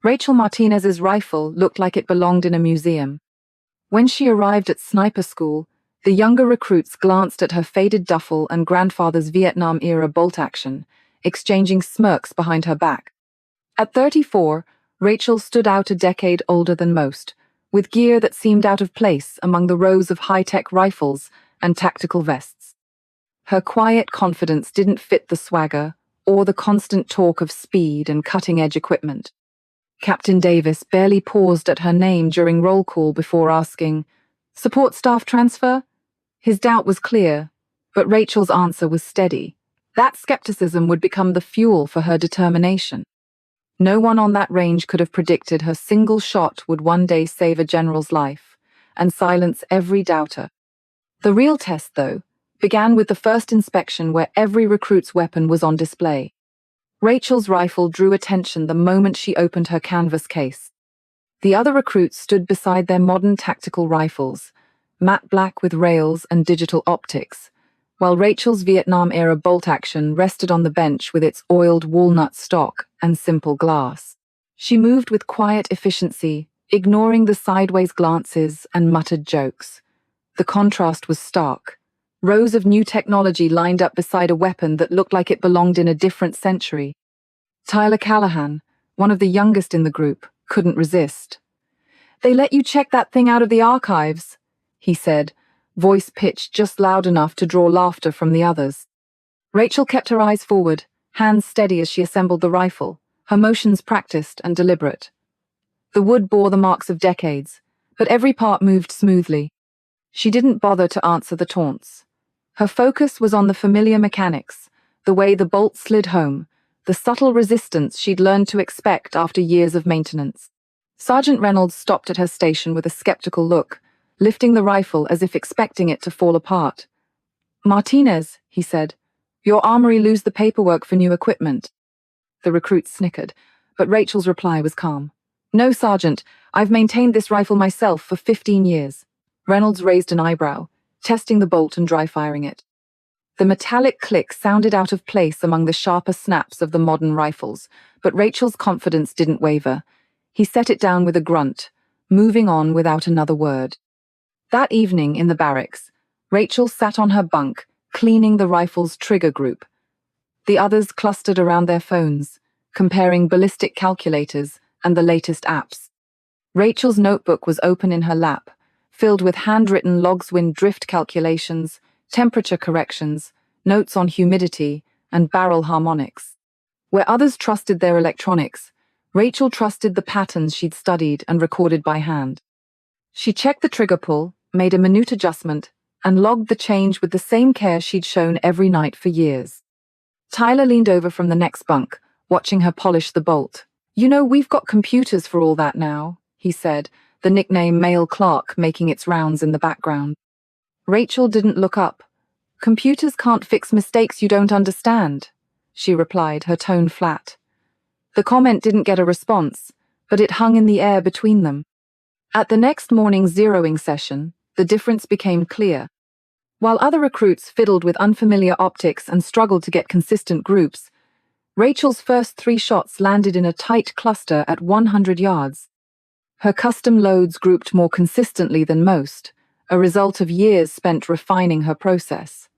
Rachel Martinez's rifle looked like it belonged in a museum. When she arrived at sniper school, the younger recruits glanced at her faded duffel and grandfather's Vietnam-era bolt-action, exchanging smirks behind her back. At 34, Rachel stood out a decade older than most, with gear that seemed out of place among the rows of high-tech rifles and tactical vests. Her quiet confidence didn't fit the swagger or the constant talk of speed and cutting-edge equipment. Captain Davis barely paused at her name during roll call before asking, "Support staff transfer?" His doubt was clear, but Rachel's answer was steady. That skepticism would become the fuel for her determination. No one on that range could have predicted her single shot would one day save a general's life and silence every doubter. The real test, though, began with the first inspection where every recruit's weapon was on display. Rachel's rifle drew attention the moment she opened her canvas case. The other recruits stood beside their modern tactical rifles, matte black with rails and digital optics, while Rachel's Vietnam-era bolt-action rested on the bench with its oiled walnut stock and simple glass. She moved with quiet efficiency, ignoring the sideways glances and muttered jokes. The contrast was stark. Rows of new technology lined up beside a weapon that looked like it belonged in a different century. Tyler Callahan, one of the youngest in the group, couldn't resist. "They let you check that thing out of the archives," he said, voice pitched just loud enough to draw laughter from the others. Rachel kept her eyes forward, hands steady as she assembled the rifle, her motions practiced and deliberate. The wood bore the marks of decades, but every part moved smoothly. She didn't bother to answer the taunts. Her focus was on the familiar mechanics, the way the bolt slid home, the subtle resistance she'd learned to expect after years of maintenance. Sergeant Reynolds stopped at her station with a skeptical look, lifting the rifle as if expecting it to fall apart. "Martinez," he said, "your armory lose the paperwork for new equipment." The recruit snickered, but Rachel's reply was calm. "No, Sergeant, I've maintained this rifle myself for 15 years. Reynolds raised an eyebrow, testing the bolt and dry-firing it. The metallic click sounded out of place among the sharper snaps of the modern rifles, but Rachel's confidence didn't waver. He set it down with a grunt, moving on without another word. That evening in the barracks, Rachel sat on her bunk, cleaning the rifle's trigger group. The others clustered around their phones, comparing ballistic calculators and the latest apps. Rachel's notebook was open in her lap, filled with handwritten logswind drift calculations, temperature corrections, notes on humidity, and barrel harmonics. Where others trusted their electronics, Rachel trusted the patterns she'd studied and recorded by hand. She checked the trigger pull, made a minute adjustment, and logged the change with the same care she'd shown every night for years. Tyler leaned over from the next bunk, watching her polish the bolt. "You know, we've got computers for all that now," he said, the nickname Male Clark making its rounds in the background. Rachel didn't look up. "Computers can't fix mistakes you don't understand," she replied, her tone flat. The comment didn't get a response, but it hung in the air between them. At the next morning's zeroing session, the difference became clear. While other recruits fiddled with unfamiliar optics and struggled to get consistent groups, Rachel's first 3 shots landed in a tight cluster at 100 yards. Her custom loads grouped more consistently than most, a result of years spent refining her process.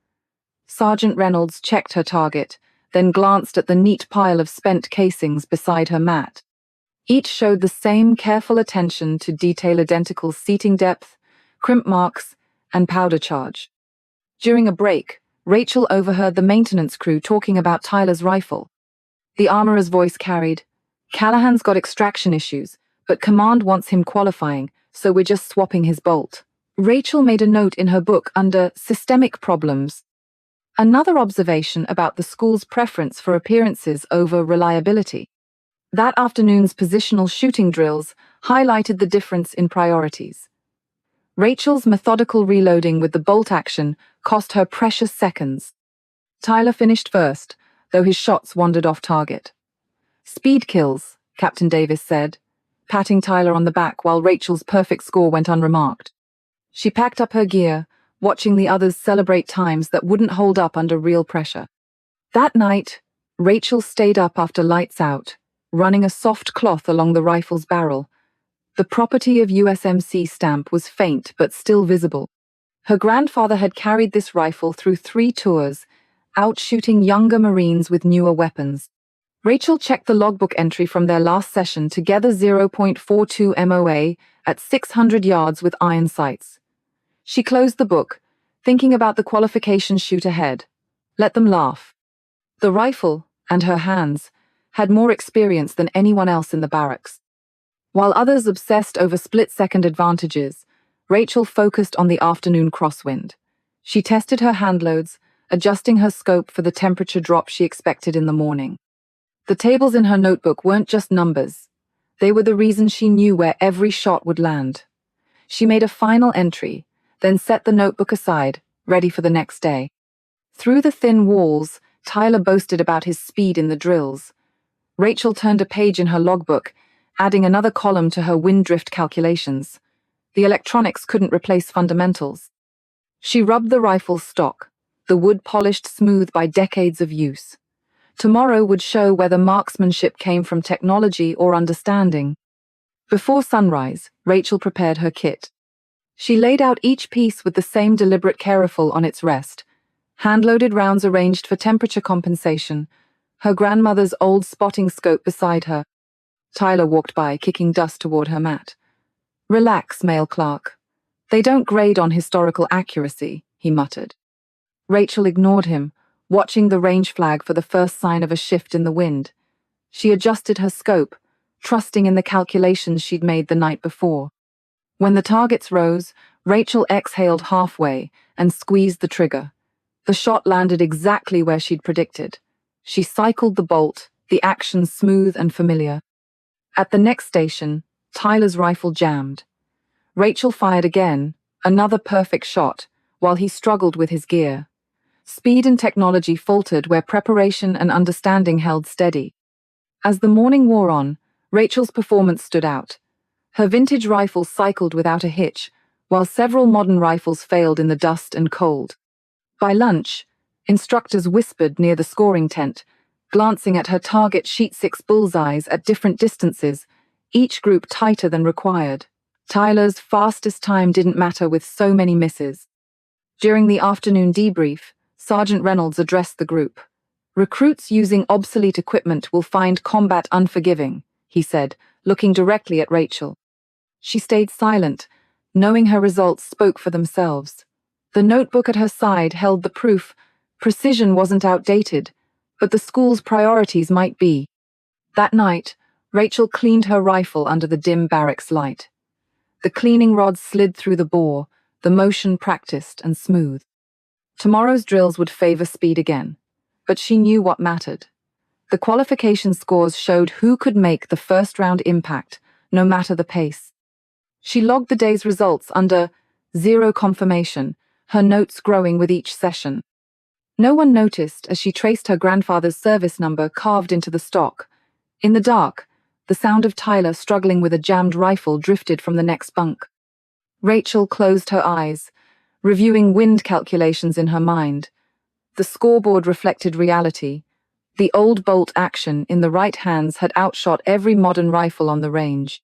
Sergeant Reynolds checked her target, then glanced at the neat pile of spent casings beside her mat. Each showed the same careful attention to detail, identical seating depth, crimp marks, and powder charge. During a break, Rachel overheard the maintenance crew talking about Tyler's rifle. The armorer's voice carried, "Callahan's got extraction issues, but Command wants him qualifying, so we're just swapping his bolt." Rachel made a note in her book under systemic problems. Another observation about the school's preference for appearances over reliability. That afternoon's positional shooting drills highlighted the difference in priorities. Rachel's methodical reloading with the bolt action cost her precious seconds. Tyler finished first, though his shots wandered off target. "Speed kills," Captain Davis said, patting Tyler on the back while Rachel's perfect score went unremarked. She packed up her gear, watching the others celebrate times that wouldn't hold up under real pressure. That night, Rachel stayed up after lights out, running a soft cloth along the rifle's barrel. The property of USMC stamp was faint but still visible. Her grandfather had carried this rifle through 3 tours, out shooting younger Marines with newer weapons. Rachel checked the logbook entry from their last session to gather 0.42 MOA at 600 yards with iron sights. She closed the book, thinking about the qualification shoot ahead. Let them laugh. The rifle, and her hands, had more experience than anyone else in the barracks. While others obsessed over split-second advantages, Rachel focused on the afternoon crosswind. She tested her handloads, adjusting her scope for the temperature drop she expected in the morning. The tables in her notebook weren't just numbers. They were the reason she knew where every shot would land. She made a final entry, then set the notebook aside, ready for the next day. Through the thin walls, Tyler boasted about his speed in the drills. Rachel turned a page in her logbook, adding another column to her wind drift calculations. The electronics couldn't replace fundamentals. She rubbed the rifle's stock, the wood polished smooth by decades of use. Tomorrow would show whether marksmanship came from technology or understanding. Before sunrise, Rachel prepared her kit. She laid out each piece with the same deliberate careful on its rest, hand-loaded rounds arranged for temperature compensation, her grandmother's old spotting scope beside her. Tyler walked by, kicking dust toward her mat. "Relax, male clerk. They don't grade on historical accuracy," he muttered. Rachel ignored him, watching the range flag for the first sign of a shift in the wind. She adjusted her scope, trusting in the calculations she'd made the night before. When the targets rose, Rachel exhaled halfway and squeezed the trigger. The shot landed exactly where she'd predicted. She cycled the bolt, the action smooth and familiar. At the next station, Tyler's rifle jammed. Rachel fired again, another perfect shot, while he struggled with his gear. Speed and technology faltered where preparation and understanding held steady. As the morning wore on, Rachel's performance stood out. Her vintage rifle cycled without a hitch, while several modern rifles failed in the dust and cold. By lunch, instructors whispered near the scoring tent, glancing at her target sheet 6 bullseyes at different distances, each group tighter than required. Tyler's fastest time didn't matter with so many misses. During the afternoon debrief, Sergeant Reynolds addressed the group. "Recruits using obsolete equipment will find combat unforgiving," he said, looking directly at Rachel. She stayed silent, knowing her results spoke for themselves. The notebook at her side held the proof. Precision wasn't outdated, but the school's priorities might be. That night, Rachel cleaned her rifle under the dim barracks light. The cleaning rods slid through the bore, the motion practiced and smooth. Tomorrow's drills would favor speed again, but she knew what mattered. The qualification scores showed who could make the first-round impact, no matter the pace. She logged the day's results under 0 confirmation, her notes growing with each session. No one noticed as she traced her grandfather's service number carved into the stock. In the dark, the sound of Tyler struggling with a jammed rifle drifted from the next bunk. Rachel closed her eyes, reviewing wind calculations in her mind. The scoreboard reflected reality. The old bolt action in the right hands had outshot every modern rifle on the range.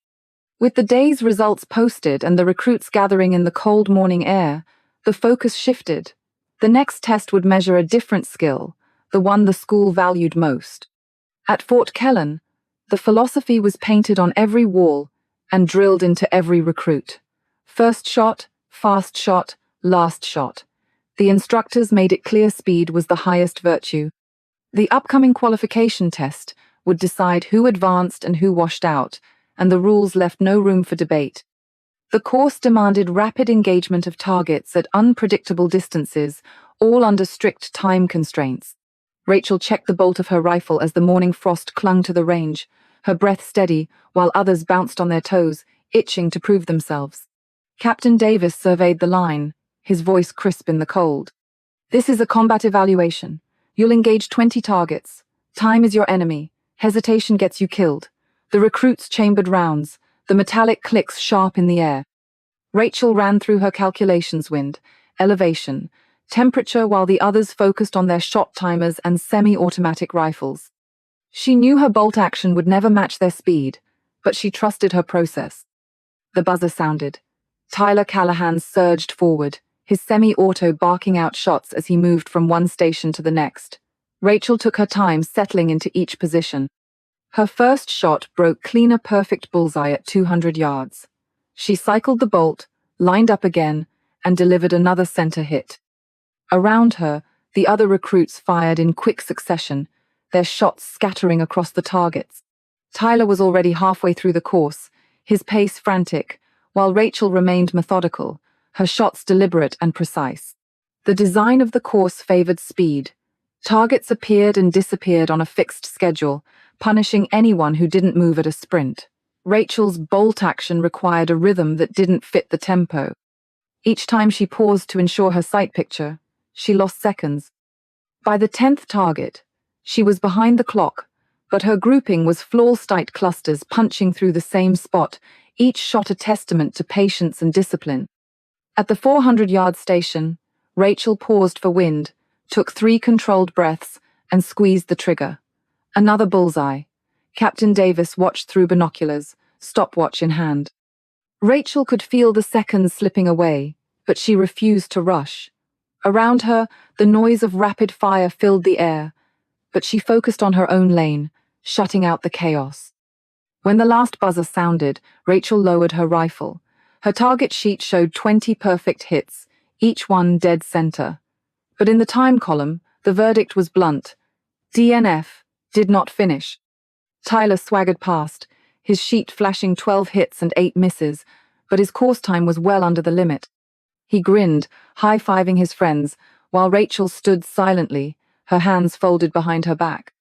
With the day's results posted and the recruits gathering in the cold morning air, the focus shifted. The next test would measure a different skill, the one the school valued most. At Fort Kellen, the philosophy was painted on every wall and drilled into every recruit. First shot, fast shot, last shot. The instructors made it clear speed was the highest virtue. The upcoming qualification test would decide who advanced and who washed out, and the rules left no room for debate. The course demanded rapid engagement of targets at unpredictable distances, all under strict time constraints. Rachel checked the bolt of her rifle as the morning frost clung to the range, her breath steady, while others bounced on their toes, itching to prove themselves. Captain Davis surveyed the line, his voice crisp in the cold. "This is a combat evaluation. You'll engage 20 targets. Time is your enemy. Hesitation gets you killed." The recruits chambered rounds, the metallic clicks sharp in the air. Rachel ran through her calculations: wind, elevation, temperature, while the others focused on their shot timers and semi-automatic rifles. She knew her bolt action would never match their speed, but she trusted her process. The buzzer sounded. Tyler Callahan surged forward, his semi-auto barking out shots as he moved from one station to the next. Rachel took her time settling into each position. Her first shot broke clean a perfect bullseye at 200 yards. She cycled the bolt, lined up again, and delivered another center hit. Around her, the other recruits fired in quick succession, their shots scattering across the targets. Tyler was already halfway through the course, his pace frantic, while Rachel remained methodical, her shots deliberate and precise. The design of the course favored speed. Targets appeared and disappeared on a fixed schedule, punishing anyone who didn't move at a sprint. Rachel's bolt action required a rhythm that didn't fit the tempo. Each time she paused to ensure her sight picture, she lost seconds. By the 10th target, she was behind the clock, but her grouping was floor-stight clusters punching through the same spot, each shot a testament to patience and discipline. At the 400-yard station, Rachel paused for wind, took 3 controlled breaths, and squeezed the trigger. Another bullseye. Captain Davis watched through binoculars, stopwatch in hand. Rachel could feel the seconds slipping away, but she refused to rush. Around her, the noise of rapid fire filled the air, but she focused on her own lane, shutting out the chaos. When the last buzzer sounded, Rachel lowered her rifle. Her target sheet showed 20 perfect hits, each one dead center. But in the time column, the verdict was blunt. DNF, did not finish. Tyler swaggered past, his sheet flashing 12 hits and 8 misses, but his course time was well under the limit. He grinned, high-fiving his friends, while Rachel stood silently, her hands folded behind her back.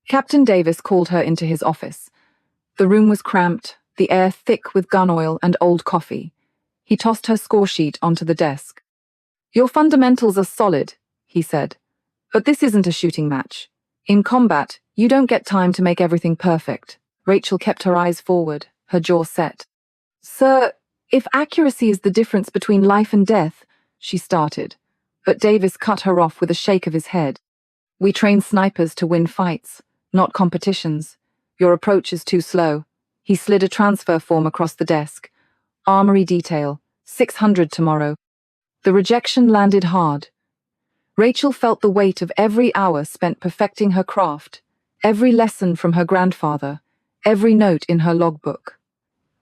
Captain Davis called her into his office. The room was cramped, the air thick with gun oil and old coffee. He tossed her score sheet onto the desk. "Your fundamentals are solid," he said, "but this isn't a shooting match. In combat, you don't get time to make everything perfect." Rachel kept her eyes forward, her jaw set. "Sir, if accuracy is the difference between life and death," she started, but Davis cut her off with a shake of his head. "We train snipers to win fights, not competitions. Your approach is too slow." He slid a transfer form across the desk. "Armory detail, 600 tomorrow." The rejection landed hard. Rachel felt the weight of every hour spent perfecting her craft, every lesson from her grandfather, every note in her logbook.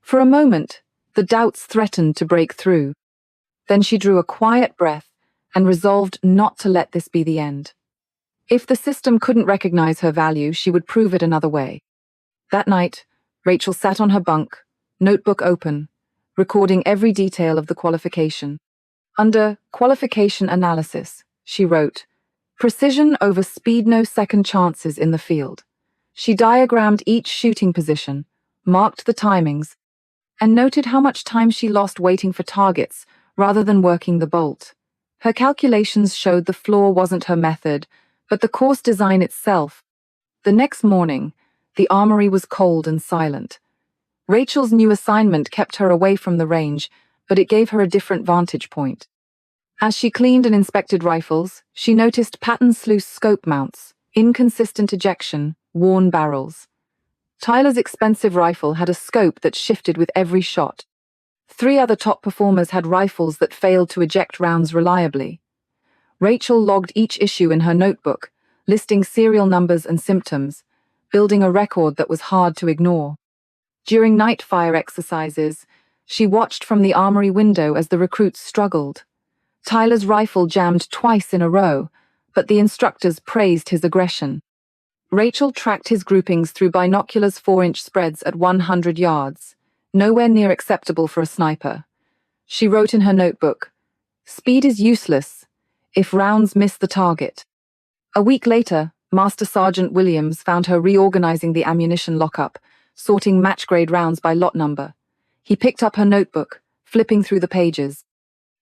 For a moment, the doubts threatened to break through. Then she drew a quiet breath and resolved not to let this be the end. If the system couldn't recognize her value, she would prove it another way. That night, Rachel sat on her bunk, notebook open, recording every detail of the qualification. Under qualification analysis, she wrote, "Precision over speed, no second chances in the field." She diagrammed each shooting position, marked the timings, and noted how much time she lost waiting for targets rather than working the bolt. Her calculations showed the flaw wasn't her method, but the course design itself. The next morning, the armory was cold and silent. Rachel's new assignment kept her away from the range, but it gave her a different vantage point. As she cleaned and inspected rifles, she noticed patterned loose scope mounts, inconsistent ejection, worn barrels. Tyler's expensive rifle had a scope that shifted with every shot. 3 other top performers had rifles that failed to eject rounds reliably. Rachel logged each issue in her notebook, listing serial numbers and symptoms, building a record that was hard to ignore. During night fire exercises, she watched from the armory window as the recruits struggled. Tyler's rifle jammed twice in a row, but the instructors praised his aggression. Rachel tracked his groupings through binoculars 4-inch spreads at 100 yards, nowhere near acceptable for a sniper. She wrote in her notebook, "Speed is useless if rounds miss the target." A week later, Master Sergeant Williams found her reorganizing the ammunition lockup, sorting match-grade rounds by lot number. He picked up her notebook, flipping through the pages.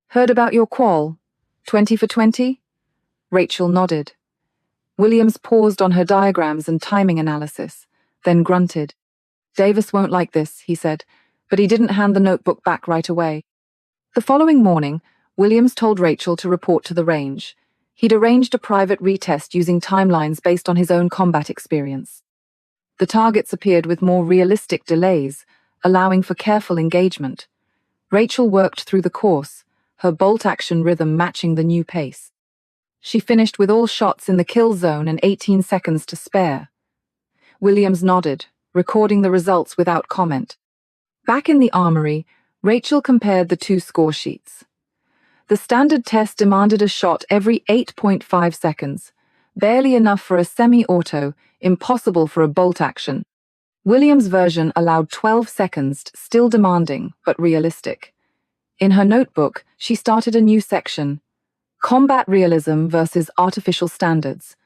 "Heard about your qual? 20 for 20? Rachel nodded. Williams paused on her diagrams and timing analysis, then grunted. "Davis won't like this," he said, but he didn't hand the notebook back right away. The following morning, Williams told Rachel to report to the range. He'd arranged a private retest using timelines based on his own combat experience. The targets appeared with more realistic delays, allowing for careful engagement. Rachel worked through the course, her bolt-action rhythm matching the new pace. She finished with all shots in the kill zone and 18 seconds to spare. Williams nodded, recording the results without comment. Back in the armory, Rachel compared the two score sheets. The standard test demanded a shot every 8.5 seconds, barely enough for a semi-auto, impossible for a bolt action. Williams' version allowed 12 seconds, still demanding, but realistic. In her notebook, she started a new section, Combat Realism versus Artificial Standards.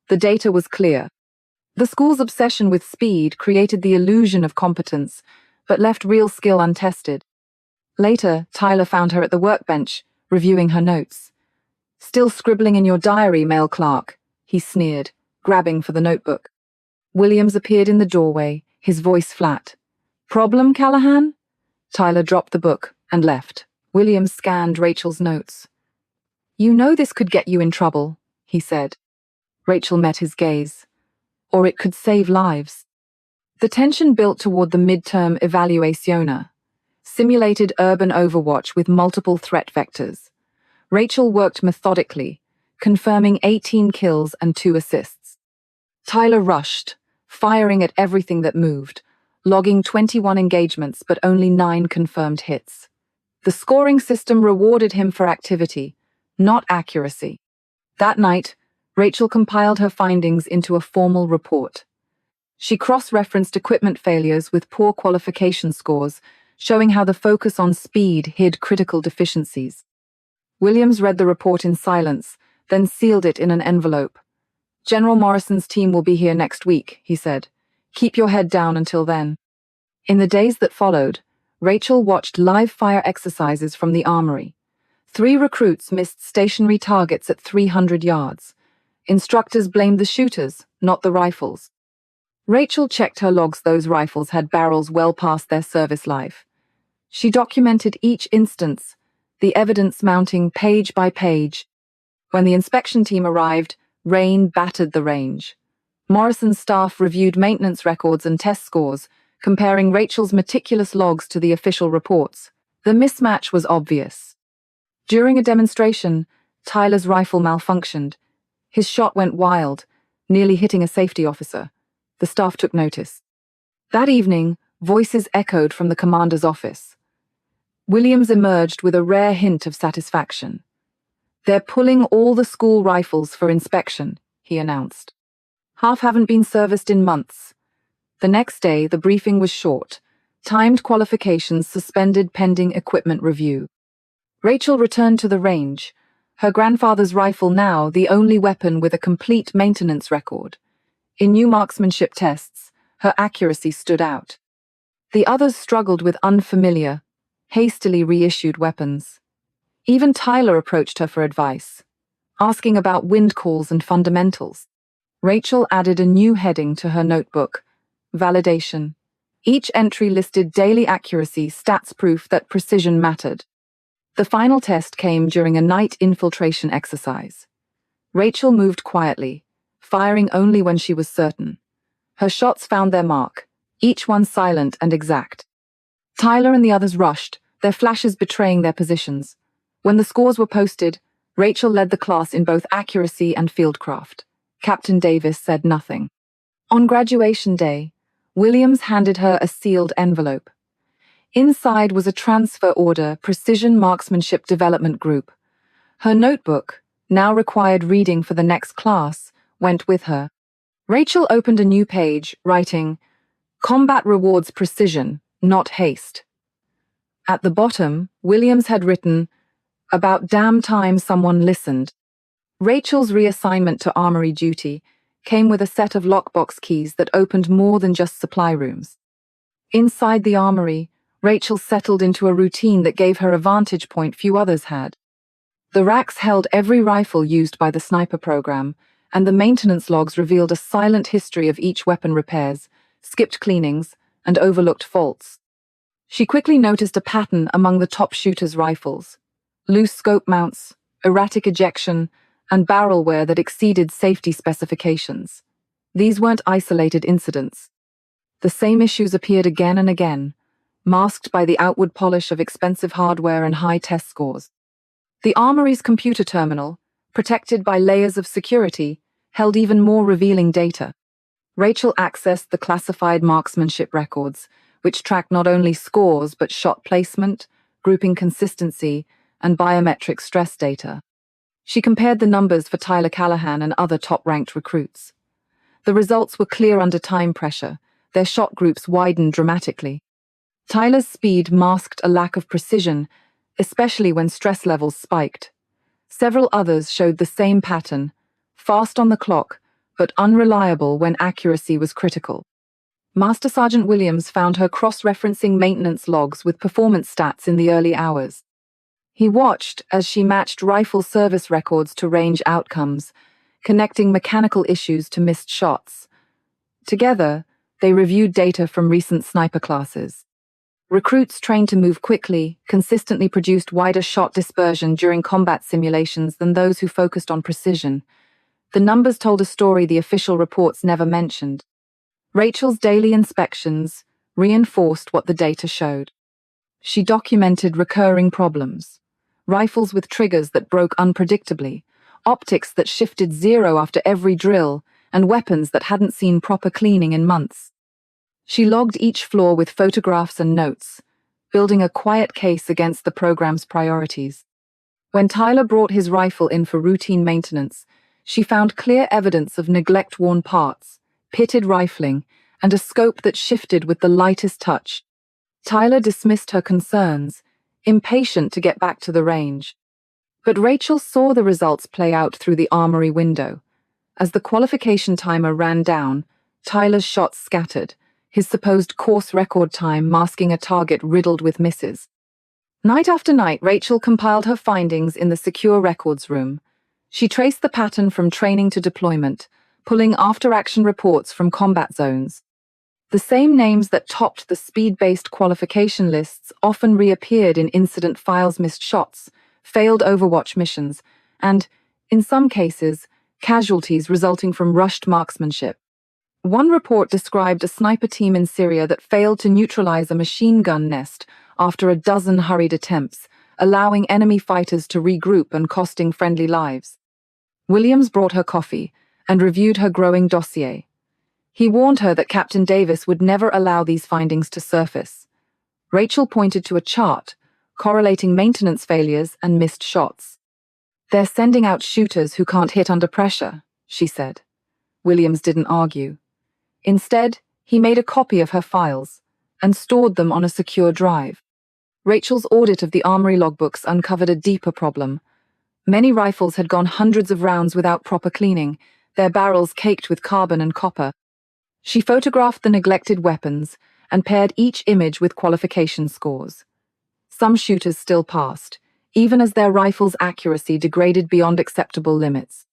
The data was clear. The school's obsession with speed created the illusion of competence, but left real skill untested. Later, Tyler found her at the workbench, reviewing her notes. "Still scribbling in your diary, male clerk," he sneered, grabbing for the notebook. Williams appeared in the doorway, his voice flat. "Problem, Callahan?" Tyler dropped the book and left. Williams scanned Rachel's notes. "You know this could get you in trouble," he said. Rachel met his gaze. "Or it could save lives." The tension built toward the midterm evaluazione, simulated urban overwatch with multiple threat vectors. Rachel worked methodically, confirming 18 kills and 2 assists. Tyler rushed, firing at everything that moved, logging 21 engagements but only 9 confirmed hits. The scoring system rewarded him for activity, not accuracy. That night, Rachel compiled her findings into a formal report. She cross-referenced equipment failures with poor qualification scores, showing how the focus on speed hid critical deficiencies. Williams read the report in silence, then sealed it in an envelope. "General Morrison's team will be here next week," he said. "Keep your head down until then." In the days that followed, Rachel watched live-fire exercises from the armory. 3 recruits missed stationary targets at 300 yards. Instructors blamed the shooters, not the rifles. Rachel checked her logs. Those rifles had barrels well past their service life. She documented each instance, the evidence mounting page by page. When the inspection team arrived, rain battered the range. Morrison's staff reviewed maintenance records and test scores, comparing Rachel's meticulous logs to the official reports. The mismatch was obvious. During a demonstration, Tyler's rifle malfunctioned. His shot went wild, nearly hitting a safety officer. The staff took notice. That evening, voices echoed from the commander's office. Williams emerged with a rare hint of satisfaction. "They're pulling all the school rifles for inspection," he announced. "Half haven't been serviced in months." The next day, the briefing was short. Timed qualifications suspended pending equipment review. Rachel returned to the range, her grandfather's rifle now the only weapon with a complete maintenance record. In new marksmanship tests, her accuracy stood out. The others struggled with unfamiliar, hastily reissued weapons. Even Tyler approached her for advice, asking about wind calls and fundamentals. Rachel added a new heading to her notebook, validation. Each entry listed daily accuracy, stats proof that precision mattered. The final test came during a night infiltration exercise. Rachel moved quietly, firing only when she was certain. Her shots found their mark, each one silent and exact. Tyler and the others rushed, their flashes betraying their positions. When the scores were posted, Rachel led the class in both accuracy and fieldcraft. Captain Davis said nothing. On graduation day, Williams handed her a sealed envelope. Inside was a transfer order, Precision Marksmanship Development Group. Her notebook, now required reading for the next class, went with her. Rachel opened a new page, writing, "Combat rewards precision, not haste." At the bottom, Williams had written, "About damn time someone listened." Rachel's reassignment to armory duty came with a set of lockbox keys that opened more than just supply rooms. Inside the armory, Rachel settled into a routine that gave her a vantage point few others had. The racks held every rifle used by the sniper program, and the maintenance logs revealed a silent history of each weapon repairs, skipped cleanings, and overlooked faults. She quickly noticed a pattern among the top shooters' rifles: loose scope mounts, erratic ejection, and barrel wear that exceeded safety specifications. These weren't isolated incidents. The same issues appeared again and again, masked by the outward polish of expensive hardware and high test scores. The armory's computer terminal, protected by layers of security, held even more revealing data. Rachel accessed the classified marksmanship records, which tracked not only scores but shot placement, grouping consistency, and biometric stress data. She compared the numbers for Tyler Callahan and other top-ranked recruits. The results were clear under time pressure. Their shot groups widened dramatically. Tyler's speed masked a lack of precision, especially when stress levels spiked. Several others showed the same pattern, fast on the clock, but unreliable when accuracy was critical. Master Sergeant Williams found her cross-referencing maintenance logs with performance stats in the early hours. He watched as she matched rifle service records to range outcomes, connecting mechanical issues to missed shots. Together, they reviewed data from recent sniper classes. Recruits trained to move quickly consistently produced wider shot dispersion during combat simulations than those who focused on precision. The numbers told a story the official reports never mentioned. Rachel's daily inspections reinforced what the data showed. She documented recurring problems: rifles with triggers that broke unpredictably, optics that shifted zero after every drill, and weapons that hadn't seen proper cleaning in months. She logged each flaw with photographs and notes, building a quiet case against the program's priorities. When Tyler brought his rifle in for routine maintenance, she found clear evidence of neglect-worn parts, pitted rifling, and a scope that shifted with the lightest touch. Tyler dismissed her concerns, impatient to get back to the range. But Rachel saw the results play out through the armory window. As the qualification timer ran down, Tyler's shots scattered, his supposed course record time masking a target riddled with misses. Night after night, Rachel compiled her findings in the secure records room. She traced the pattern from training to deployment, pulling after-action reports from combat zones. The same names that topped the speed-based qualification lists often reappeared in incident files: missed shots, failed Overwatch missions, and, in some cases, casualties resulting from rushed marksmanship. One report described a sniper team in Syria that failed to neutralize a machine gun nest after a dozen hurried attempts, allowing enemy fighters to regroup and costing friendly lives. Williams brought her coffee and reviewed her growing dossier. He warned her that Captain Davis would never allow these findings to surface. Rachel pointed to a chart, correlating maintenance failures and missed shots. "They're sending out shooters who can't hit under pressure," she said. Williams didn't argue. Instead, he made a copy of her files and stored them on a secure drive. Rachel's audit of the armory logbooks uncovered a deeper problem. Many rifles had gone hundreds of rounds without proper cleaning, their barrels caked with carbon and copper. She photographed the neglected weapons and paired each image with qualification scores. Some shooters still passed, even as their rifles' accuracy degraded beyond acceptable limits.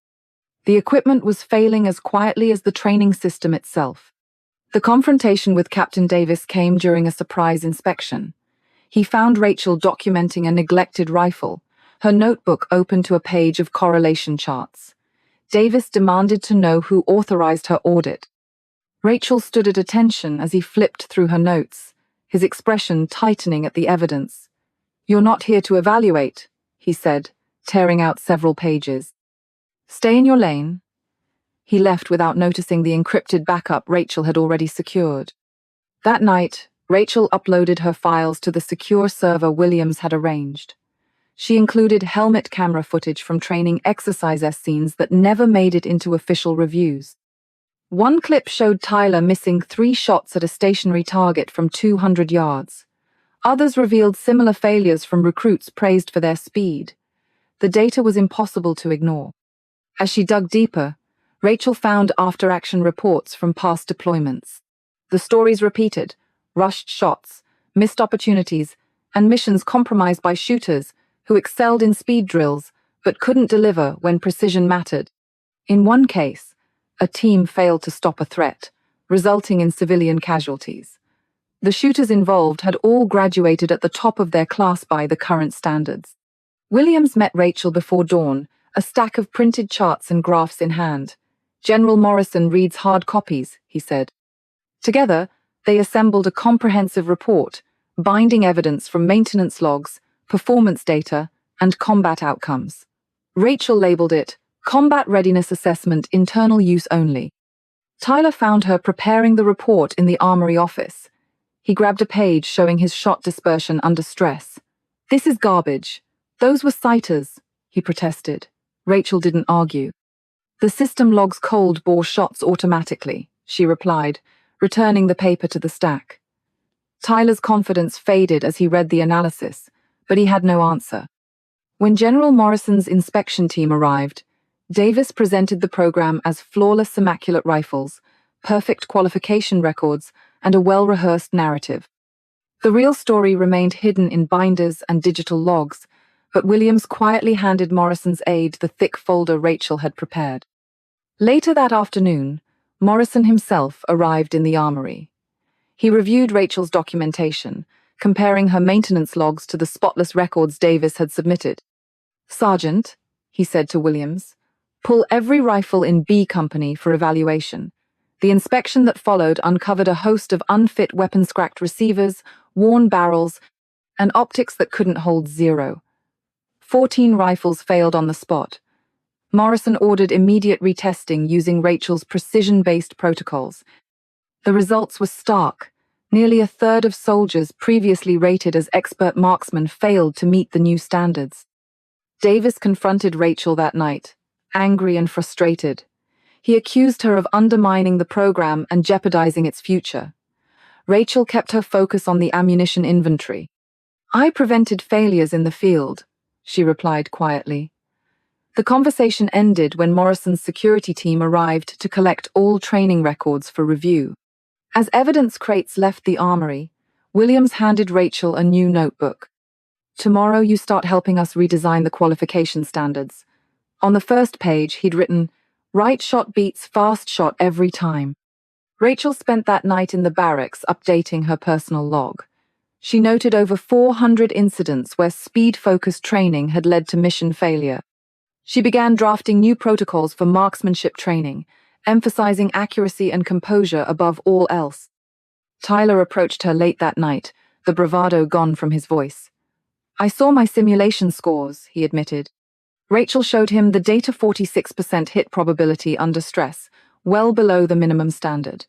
The equipment was failing as quietly as the training system itself. The confrontation with Captain Davis came during a surprise inspection. He found Rachel documenting a neglected rifle, her notebook open to a page of correlation charts. Davis demanded to know who authorized her audit. Rachel stood at attention as he flipped through her notes, his expression tightening at the evidence. "You're not here to evaluate," he said, tearing out several pages. "Stay in your lane." He left without noticing the encrypted backup Rachel had already secured. That night, Rachel uploaded her files to the secure server Williams had arranged. She included helmet camera footage from training exercise scenes that never made it into official reviews. One clip showed Tyler missing 3 shots at a stationary target from 200 yards. Others revealed similar failures from recruits praised for their speed. The data was impossible to ignore. As she dug deeper, Rachel found after-action reports from past deployments. The stories repeated: rushed shots, missed opportunities, and missions compromised by shooters who excelled in speed drills but couldn't deliver when precision mattered. In one case, a team failed to stop a threat, resulting in civilian casualties. The shooters involved had all graduated at the top of their class by the current standards. Williams met Rachel before dawn, a stack of printed charts and graphs in hand. "General Morrison reads hard copies," he said. Together, They assembled a comprehensive report, binding evidence from maintenance logs, performance data, and combat outcomes. Rachel labeled it Combat Readiness Assessment Internal Use Only. Tyler found her preparing the report in the armory office. He grabbed a page showing his shot dispersion under stress. "This is garbage. Those were sighters," he protested. Rachel didn't argue. "The system logs cold bore shots automatically," she replied, returning the paper to the stack. Tyler's confidence faded as he read the analysis, but he had no answer. When General Morrison's inspection team arrived, Davis presented the program as flawless immaculate rifles, perfect qualification records, and a well-rehearsed narrative. The real story remained hidden in binders and digital logs, but Williams quietly handed Morrison's aide the thick folder Rachel had prepared. Later that afternoon, Morrison himself arrived in the armory. He reviewed Rachel's documentation, comparing her maintenance logs to the spotless records Davis had submitted. "Sergeant," he said to Williams, "pull every rifle in B Company for evaluation." The inspection that followed uncovered a host of unfit weapon-scracked receivers, worn barrels, and optics that couldn't hold zero. 14 rifles failed on the spot. Morrison ordered immediate retesting using Rachel's precision-based protocols. The results were stark. Nearly a third of soldiers previously rated as expert marksmen failed to meet the new standards. Davis confronted Rachel that night, angry and frustrated. He accused her of undermining the program and jeopardizing its future. Rachel kept her focus on the ammunition inventory. "I prevented failures in the field," she replied quietly. The conversation ended when Morrison's security team arrived to collect all training records for review. As evidence crates left the armory, Williams handed Rachel a new notebook. "Tomorrow you start helping us redesign the qualification standards." On the first page, he'd written, "Right shot beats fast shot every time." Rachel spent that night in the barracks updating her personal log. She noted over 400 incidents where speed-focused training had led to mission failure. She began drafting new protocols for marksmanship training, emphasizing accuracy and composure above all else. Tyler approached her late that night, the bravado gone from his voice. "I saw my simulation scores," he admitted. Rachel showed him the data 46% hit probability under stress, well below the minimum standard.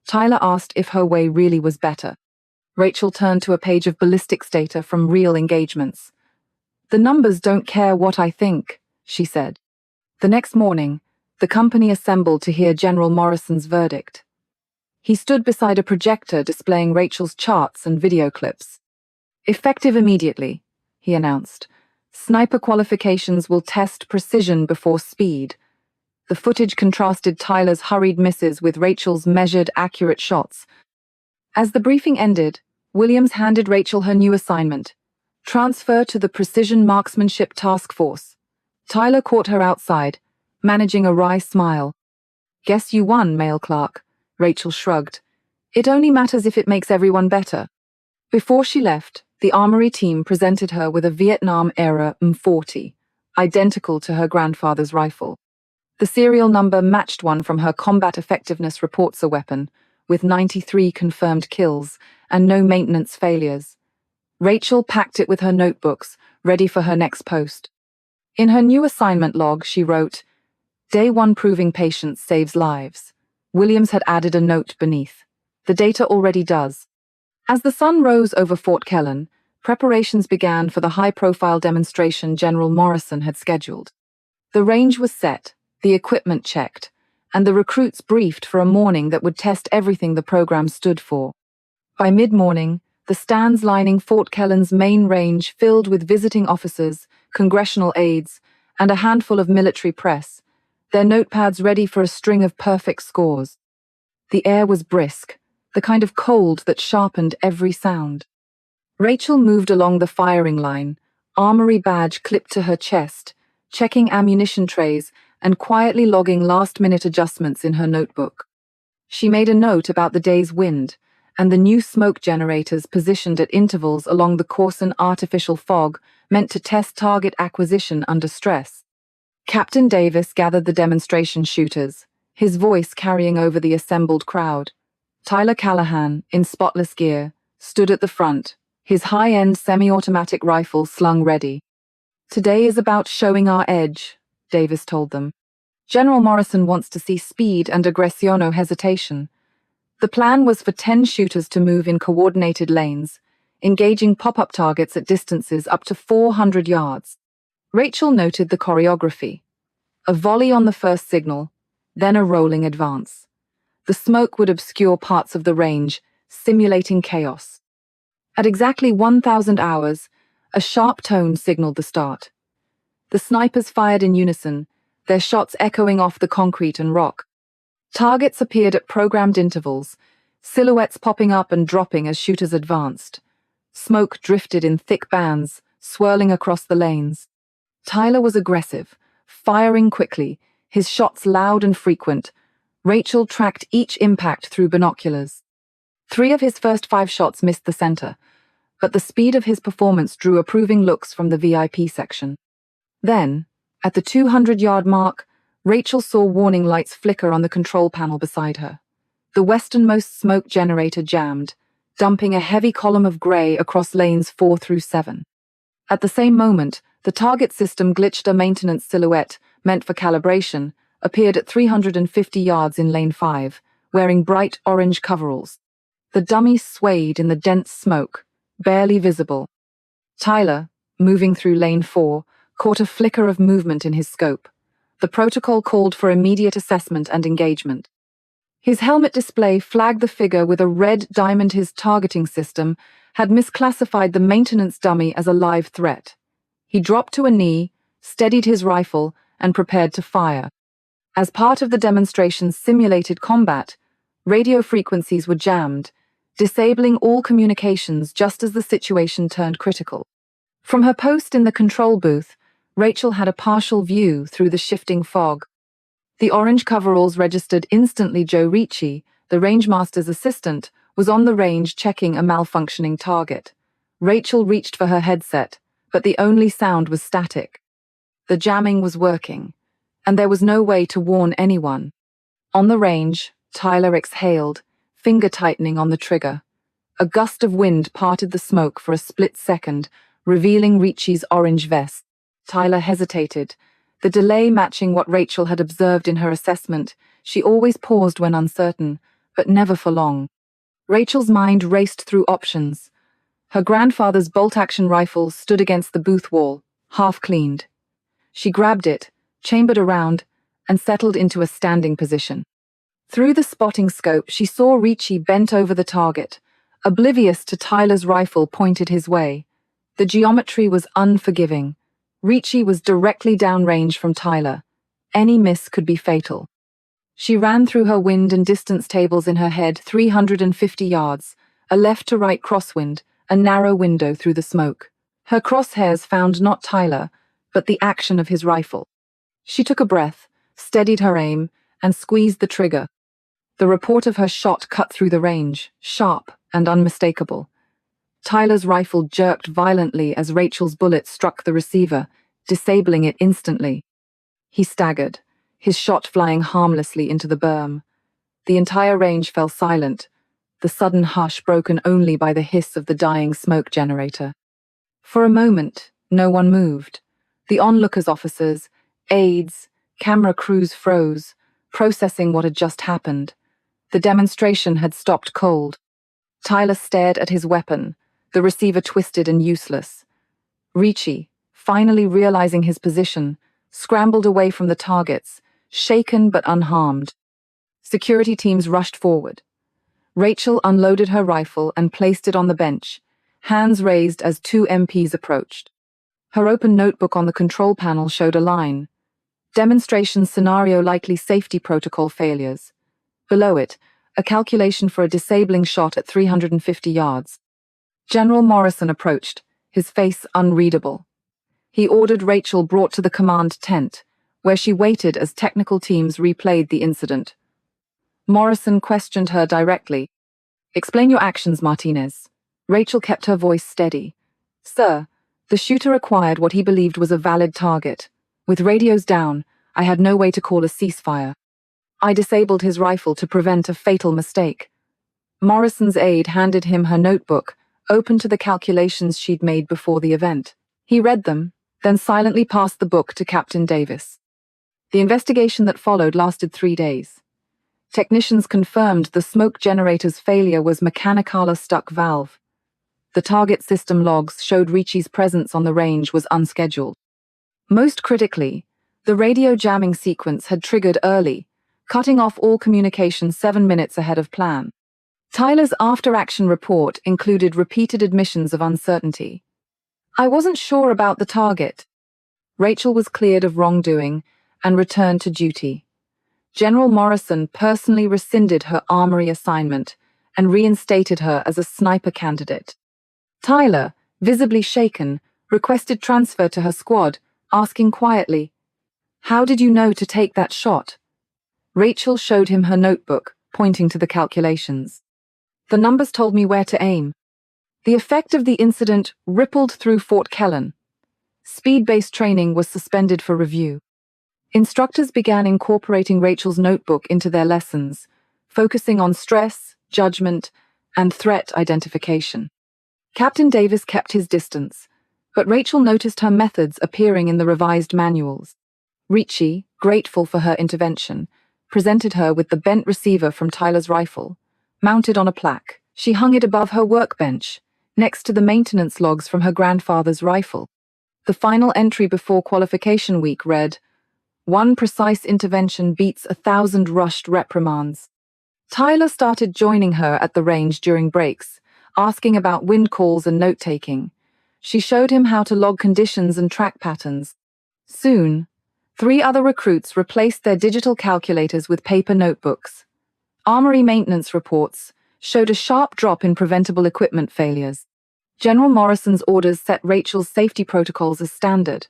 Tyler asked if her way really was better. Rachel turned to a page of ballistics data from real engagements. "The numbers don't care what I think," she said. The next morning, the company assembled to hear General Morrison's verdict. He stood beside a projector displaying Rachel's charts and video clips. "Effective immediately," he announced. "Sniper qualifications will test precision before speed." The footage contrasted Tyler's hurried misses with Rachel's measured, accurate shots. As the briefing ended, Williams handed Rachel her new assignment: transfer to the Precision Marksmanship Task Force. Tyler caught her outside, managing a wry smile. "Guess you won, male clerk," Rachel shrugged. "It only matters if it makes everyone better." Before she left, the armory team presented her with a Vietnam-era M40, identical to her grandfather's rifle. The serial number matched one from her combat effectiveness reports a weapon, with 93 confirmed kills and no maintenance failures. Rachel packed it with her notebooks, ready for her next post. In her new assignment log, she wrote, "Day 1 proving patience saves lives." Williams had added a note beneath. "The data already does." As the sun rose over Fort Kellen, preparations began for the high-profile demonstration General Morrison had scheduled. The range was set, the equipment checked, and the recruits briefed for a morning that would test everything the program stood for. By mid-morning, the stands lining Fort Kellen's main range filled with visiting officers, congressional aides, and a handful of military press, their notepads ready for a string of perfect scores. The air was brisk, the kind of cold that sharpened every sound. Rachel moved along the firing line, armory badge clipped to her chest, checking ammunition trays and quietly logging last-minute adjustments in her notebook. She made a note about the day's wind and the new smoke generators positioned at intervals along the coarsened artificial fog meant to test target acquisition under stress. Captain Davis gathered the demonstration shooters, his voice carrying over the assembled crowd. Tyler Callahan, in spotless gear, stood at the front, his high-end semi-automatic rifle slung ready. "Today is about showing our edge," Davis told them. "General Morrison wants to see speed and aggression, no hesitation." The plan was for 10 shooters to move in coordinated lanes, engaging pop-up targets at distances up to 400 yards. Rachel noted the choreography. A volley on the first signal, then a rolling advance. The smoke would obscure parts of the range, simulating chaos. At exactly 1,000 hours, a sharp tone signaled the start. The snipers fired in unison, their shots echoing off the concrete and rock. Targets appeared at programmed intervals, silhouettes popping up and dropping as shooters advanced. Smoke drifted in thick bands, swirling across the lanes. Tyler was aggressive, firing quickly, his shots loud and frequent. Rachel tracked each impact through binoculars. 3 of his first 5 shots missed the center, but the speed of his performance drew approving looks from the VIP section. Then, at the 200-yard mark, Rachel saw warning lights flicker on the control panel beside her. The westernmost smoke generator jammed, dumping a heavy column of gray across lanes 4 through 7. At the same moment, the target system glitched. A maintenance silhouette, meant for calibration, appeared at 350 yards in lane 5, wearing bright orange coveralls. The dummy swayed in the dense smoke, barely visible. Tyler, moving through lane 4, caught a flicker of movement in his scope. The protocol called for immediate assessment and engagement. His helmet display flagged the figure with a red diamond. His targeting system had misclassified the maintenance dummy as a live threat. He dropped to a knee, steadied his rifle, and prepared to fire. As part of the demonstration's simulated combat, radio frequencies were jammed, disabling all communications just as the situation turned critical. From her post in the control booth, Rachel had a partial view through the shifting fog. The orange coveralls registered instantly. Joe Ricci, the rangemaster's assistant, was on the range checking a malfunctioning target. Rachel reached for her headset, but the only sound was static. The jamming was working, and there was no way to warn anyone. On the range, Tyler exhaled, finger tightening on the trigger. A gust of wind parted the smoke for a split second, revealing Ricci's orange vest. Tyler hesitated, the delay matching what Rachel had observed in her assessment. She always paused when uncertain, but never for long. Rachel's mind raced through options. Her grandfather's bolt-action rifle stood against the booth wall, half cleaned. She grabbed it, chambered around, and settled into a standing position. Through the spotting scope, she saw Ricci bent over the target, oblivious to Tyler's rifle pointed his way. The geometry was unforgiving. Ricci was directly downrange from Tyler. Any miss could be fatal. She ran through her wind and distance tables in her head. 350 yards, a left-to-right crosswind, a narrow window through the smoke. Her crosshairs found not Tyler, but the action of his rifle. She took a breath, steadied her aim, and squeezed the trigger. The report of her shot cut through the range, sharp and unmistakable. Tyler's rifle jerked violently as Rachel's bullet struck the receiver, disabling it instantly. He staggered, his shot flying harmlessly into the berm. The entire range fell silent, the sudden hush broken only by the hiss of the dying smoke generator. For a moment, no one moved. The onlookers' officers, aides, camera crews froze, processing what had just happened. The demonstration had stopped cold. Tyler stared at his weapon, the receiver twisted and useless. Ricci, finally realizing his position, scrambled away from the targets, shaken but unharmed. Security teams rushed forward. Rachel unloaded her rifle and placed it on the bench, hands raised as 2 MPs approached. Her open notebook on the control panel showed a line. Demonstration scenario: likely safety protocol failures. Below it, a calculation for a disabling shot at 350 yards. General Morrison approached, his face unreadable. He ordered Rachel brought to the command tent, where she waited as technical teams replayed the incident. Morrison questioned her directly. "Explain your actions, Martinez." Rachel kept her voice steady. "Sir, the shooter acquired what he believed was a valid target. With radios down, I had no way to call a ceasefire. I disabled his rifle to prevent a fatal mistake. Morrison's aide handed him her notebook, open to the calculations she'd made before the event. He read them, then silently passed the book to Captain Davis. The investigation that followed lasted 3 days. Technicians confirmed the smoke generator's failure was mechanically stuck valve. The target system logs showed Ricci's presence on the range was unscheduled. Most critically, the radio jamming sequence had triggered early, cutting off all communication 7 minutes ahead of plan. Tyler's after-action report included repeated admissions of uncertainty. "I wasn't sure about the target." Rachel was cleared of wrongdoing and returned to duty. General Morrison personally rescinded her armory assignment and reinstated her as a sniper candidate. Tyler, visibly shaken, requested transfer to her squad, asking quietly, "How did you know to take that shot?" Rachel showed him her notebook, pointing to the calculations. "The numbers told me where to aim." The effect of the incident rippled through Fort Kellen. Speed-based training was suspended for review. Instructors began incorporating Rachel's notebook into their lessons, focusing on stress, judgment, and threat identification. Captain Davis kept his distance, but Rachel noticed her methods appearing in the revised manuals. Ricci, grateful for her intervention, presented her with the bent receiver from Tyler's rifle. Mounted on a plaque, she hung it above her workbench, next to the maintenance logs from her grandfather's rifle. The final entry before qualification week read, "One precise intervention beats 1,000 rushed reprimands." Tyler started joining her at the range during breaks, asking about wind calls and note-taking. She showed him how to log conditions and track patterns. Soon, 3 other recruits replaced their digital calculators with paper notebooks. Armory maintenance reports showed a sharp drop in preventable equipment failures. General Morrison's orders set Rachel's safety protocols as standard.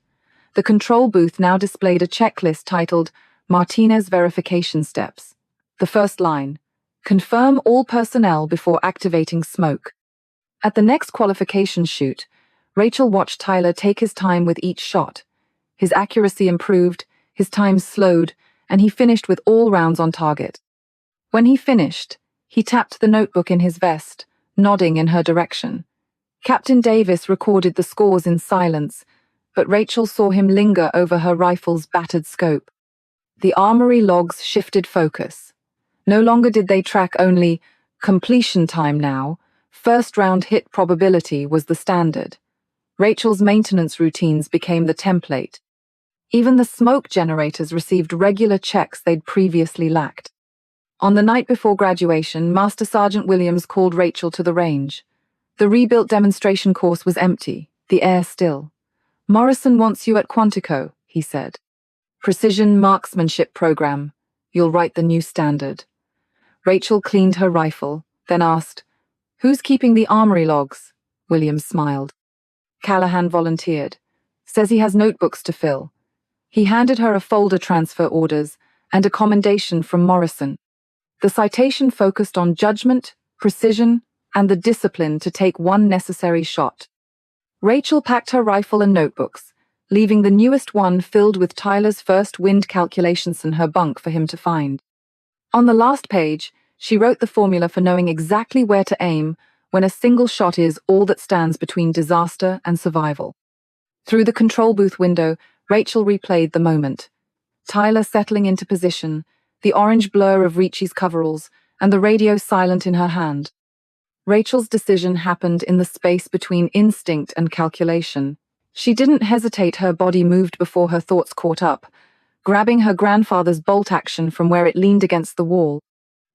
The control booth now displayed a checklist titled Martinez Verification Steps. The first line, "Confirm all personnel before activating smoke." At the next qualification shoot, Rachel watched Tyler take his time with each shot. His accuracy improved, his time slowed, and he finished with all rounds on target. When he finished, he tapped the notebook in his vest, nodding in her direction. Captain Davis recorded the scores in silence, but Rachel saw him linger over her rifle's battered scope. The armory logs shifted focus. No longer did they track only completion time now, first round hit probability was the standard. Rachel's maintenance routines became the template. Even the smoke generators received regular checks they'd previously lacked. On the night before graduation, Master Sergeant Williams called Rachel to the range. The rebuilt demonstration course was empty, the air still. "Morrison wants you at Quantico," he said. "Precision marksmanship program. You'll write the new standard." Rachel cleaned her rifle, then asked, "Who's keeping the armory logs?" Williams smiled. Callahan volunteered. "Says he has notebooks to fill." He handed her a folder transfer orders and a commendation from Morrison. The citation focused on judgment, precision, and the discipline to take one necessary shot. Rachel packed her rifle and notebooks, leaving the newest one filled with Tyler's first wind calculations in her bunk for him to find. On the last page, she wrote the formula for knowing exactly where to aim when a single shot is all that stands between disaster and survival. Through the control booth window, Rachel replayed the moment. Tyler settling into position, the orange blur of Ricci's coveralls, and the radio silent in her hand. Rachel's decision happened in the space between instinct and calculation. She didn't hesitate, her body moved before her thoughts caught up, grabbing her grandfather's bolt action from where it leaned against the wall.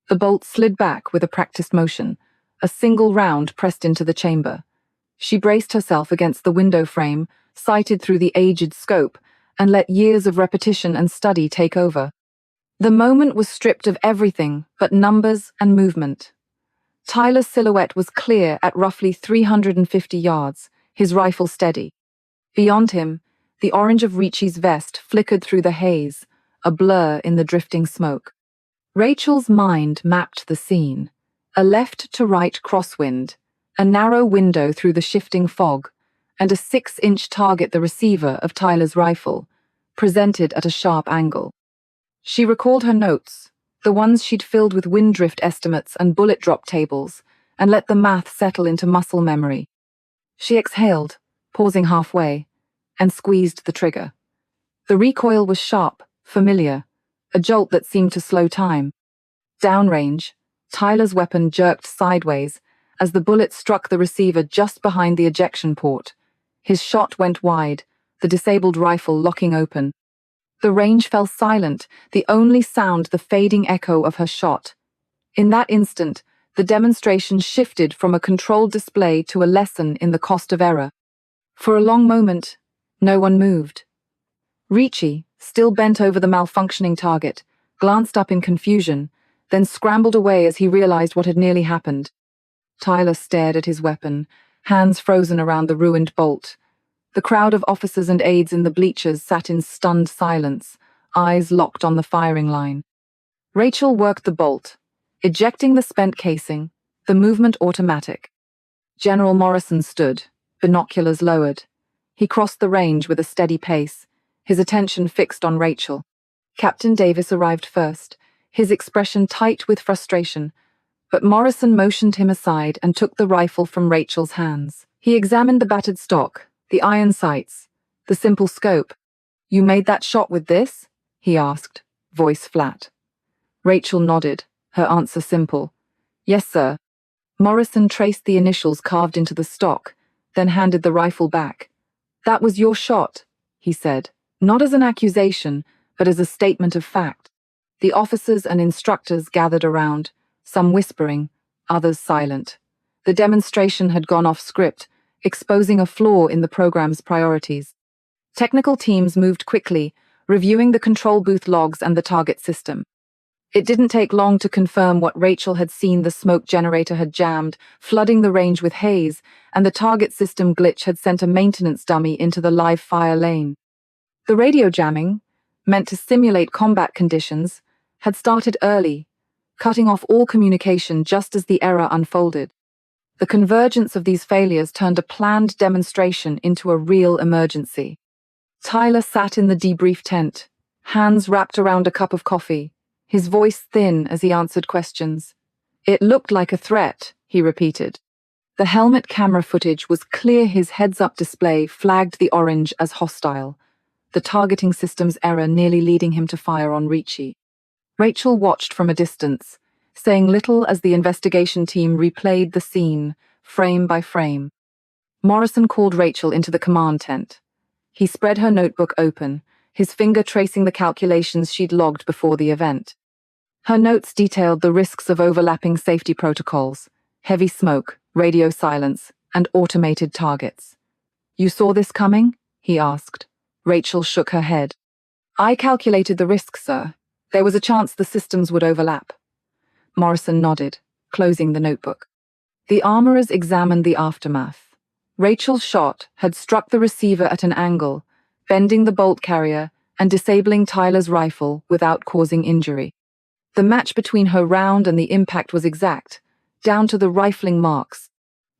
The bolt slid back with a practiced motion, a single round pressed into the chamber. She braced herself against the window frame, sighted through the aged scope, and let years of repetition and study take over. The moment was stripped of everything but numbers and movement. Tyler's silhouette was clear at roughly 350 yards, his rifle steady. Beyond him, the orange of Ricci's vest flickered through the haze, a blur in the drifting smoke. Rachel's mind mapped the scene. A left-to-right crosswind, a narrow window through the shifting fog, and a 6-inch target, the receiver of Tyler's rifle, presented at a sharp angle. She recalled her notes, the ones she'd filled with wind drift estimates and bullet drop tables, and let the math settle into muscle memory. She exhaled, pausing halfway, and squeezed the trigger. The recoil was sharp, familiar, a jolt that seemed to slow time. Downrange, Tyler's weapon jerked sideways as the bullet struck the receiver just behind the ejection port. His shot went wide, the disabled rifle locking open. The range fell silent, the only sound the fading echo of her shot. In that instant, the demonstration shifted from a controlled display to a lesson in the cost of error. For a long moment, no one moved. Ricci, still bent over the malfunctioning target, glanced up in confusion, then scrambled away as he realized what had nearly happened. Tyler stared at his weapon, hands frozen around the ruined bolt. The crowd of officers and aides in the bleachers sat in stunned silence, eyes locked on the firing line. Rachel worked the bolt, ejecting the spent casing, the movement automatic. General Morrison stood, binoculars lowered. He crossed the range with a steady pace, his attention fixed on Rachel. Captain Davis arrived first, his expression tight with frustration, but Morrison motioned him aside and took the rifle from Rachel's hands. He examined the battered stock, the iron sights, the simple scope. "You made that shot with this?" he asked, voice flat. Rachel nodded, her answer simple. "Yes, sir." Morrison traced the initials carved into the stock, then handed the rifle back. "That was your shot," he said, not as an accusation, but as a statement of fact. The officers and instructors gathered around, some whispering, others silent. The demonstration had gone off script, exposing a flaw in the program's priorities. Technical teams moved quickly, reviewing the control booth logs and the target system. It didn't take long to confirm what Rachel had seen. The smoke generator had jammed, flooding the range with haze, and the target system glitch had sent a maintenance dummy into the live fire lane. The radio jamming, meant to simulate combat conditions, had started early, cutting off all communication just as the error unfolded. The convergence of these failures turned a planned demonstration into a real emergency. Tyler sat in the debrief tent, hands wrapped around a cup of coffee, his voice thin as he answered questions. "It looked like a threat," he repeated. The helmet camera footage was clear. His heads-up display flagged the orange as hostile, the targeting system's error nearly leading him to fire on Ricci. Rachel watched from a distance, saying little as the investigation team replayed the scene, frame by frame. Morrison called Rachel into the command tent. He spread her notebook open, his finger tracing the calculations she'd logged before the event. Her notes detailed the risks of overlapping safety protocols, heavy smoke, radio silence, and automated targets. "You saw this coming?" he asked. Rachel shook her head. "I calculated the risks, sir. There was a chance the systems would overlap." Morrison nodded, closing the notebook. The armorers examined the aftermath. Rachel's shot had struck the receiver at an angle, bending the bolt carrier and disabling Tyler's rifle without causing injury. The match between her round and the impact was exact, down to the rifling marks.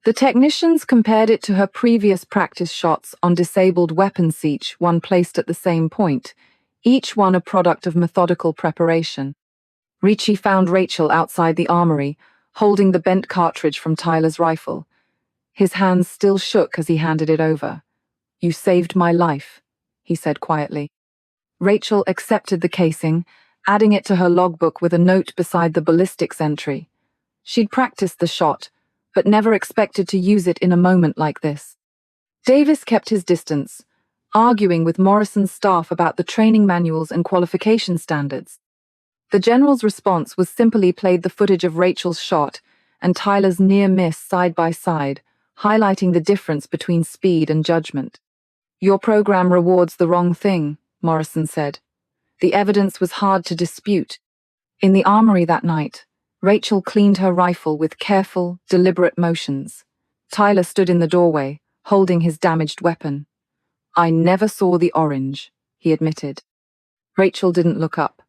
The technicians compared it to her previous practice shots on disabled weapons, each one placed at the same point, each one a product of methodical preparation. Ricci found Rachel outside the armory, holding the bent cartridge from Tyler's rifle. His hands still shook as he handed it over. "You saved my life," he said quietly. Rachel accepted the casing, adding it to her logbook with a note beside the ballistics entry. She'd practiced the shot, but never expected to use it in a moment like this. Davis kept his distance, arguing with Morrison's staff about the training manuals and qualification standards. The general's response was simply played the footage of Rachel's shot and Tyler's near miss side by side, highlighting the difference between speed and judgment. "Your program rewards the wrong thing," Morrison said. The evidence was hard to dispute. In the armory that night, Rachel cleaned her rifle with careful, deliberate motions. Tyler stood in the doorway, holding his damaged weapon. "I never saw the orange," he admitted. Rachel didn't look up.